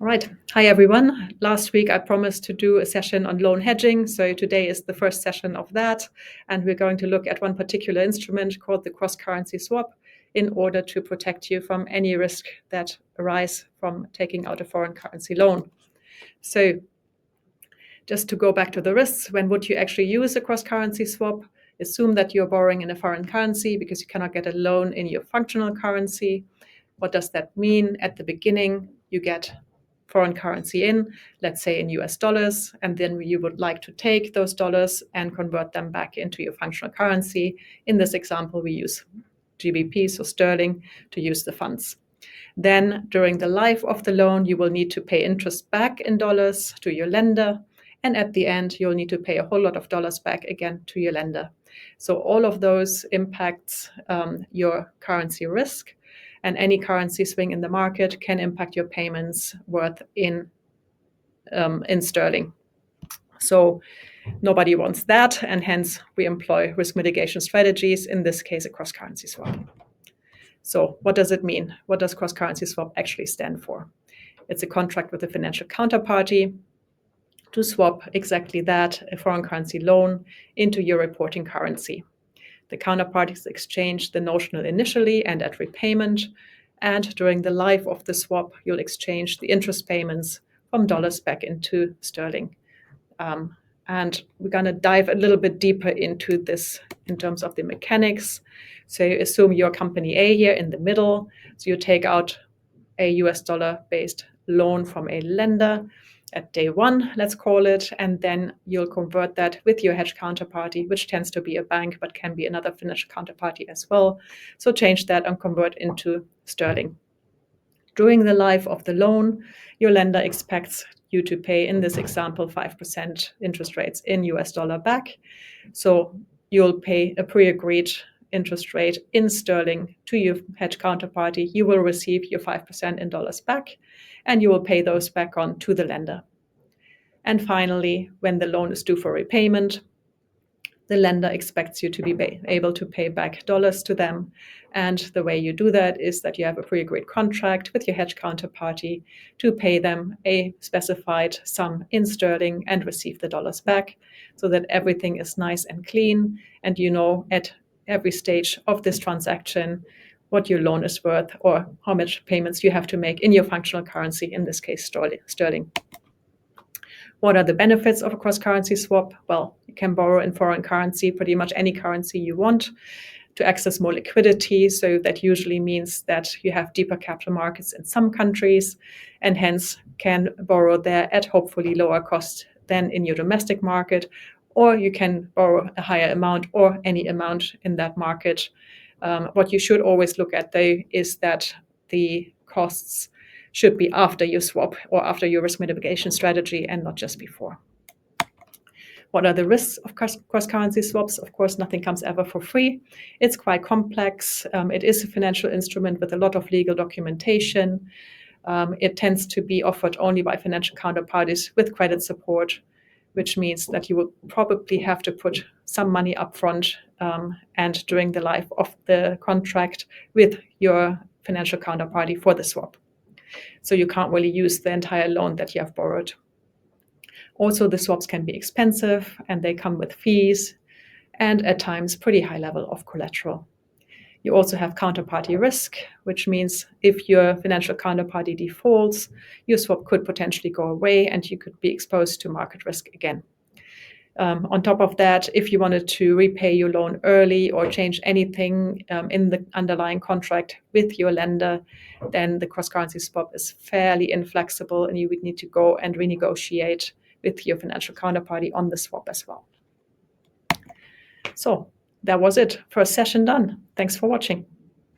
All right. Hi, everyone. Last week, I promised to do a session on loan hedging. So today is the first session of that. And we're going to look at one particular instrument called the cross-currency swap in order to protect you from any risk that arise from taking out a foreign currency loan. So just to go back to the risks, when would you actually use a cross-currency swap? Assume that you're borrowing in a foreign currency because you cannot get a loan in your functional currency. What does that mean? At the beginning, you get foreign currency in, let's say in US dollars, and then you would like to take those dollars and convert them back into your functional currency. In this example, we use GBP, so sterling, to use the funds. Then during the life of the loan, you will need to pay interest back in dollars to your lender. And at the end, you'll need to pay a whole lot of dollars back again to your lender. So all of those impacts your currency risk, and any currency swing in the market can impact your payments worth in sterling. So nobody wants that, and hence we employ risk mitigation strategies, in this case, a cross-currency swap. So what does it mean? What does cross-currency swap actually stand for? It's a contract with a financial counterparty to swap exactly that, a foreign currency loan, into your reporting currency. The counterparties exchange the notional initially and at repayment, and during the life of the swap, you'll exchange the interest payments from dollars back into sterling. And we're going to dive a little bit deeper into this in terms of the mechanics. So you assume you're company A here in the middle. So you take out a US dollar-based loan from a lender at day one, let's call it, and then you'll convert that with your hedge counterparty, which tends to be a bank, but can be another financial counterparty as well. So change that and convert into sterling. During the life of the loan, your lender expects you to pay, in this example, 5% interest rates in US dollar back. So you'll pay a pre-agreed interest rate in sterling to your hedge counterparty. You will receive your 5% in dollars back, and you will pay those back on to the lender. And finally, when the loan is due for repayment, the lender expects you to be able to pay back dollars to them. And the way you do that is that you have a pre-agreed contract with your hedge counterparty to pay them a specified sum in sterling and receive the dollars back, so that everything is nice and clean. And you know at every stage of this transaction what your loan is worth or how much payments you have to make in your functional currency, in this case, sterling. What are the benefits of a cross-currency swap? Well, you can borrow in foreign currency, pretty much any currency you want, to access more liquidity. So that usually means that you have deeper capital markets in some countries and hence can borrow there at hopefully lower cost than in your domestic market, or you can borrow a higher amount or any amount in that market. What you should always look at, though, is that the costs should be after you swap or after your risk mitigation strategy and not just before. What are the risks of cross-currency swaps? Of course, nothing comes ever for free. It's quite complex. It is a financial instrument with a lot of legal documentation. It tends to be offered only by financial counterparties with credit support, which means that you will probably have to put some money upfront and during the life of the contract with your financial counterparty for the swap. So you can't really use the entire loan that you have borrowed. Also, the swaps can be expensive and they come with fees and at times pretty high level of collateral. You also have counterparty risk, which means if your financial counterparty defaults, your swap could potentially go away and you could be exposed to market risk again. On top of that, if you wanted to repay your loan early or change anything in the underlying contract with your lender, then the cross-currency swap is fairly inflexible and you would need to go and renegotiate with your financial counterparty on the swap as well. So that was it. First session done. Thanks for watching.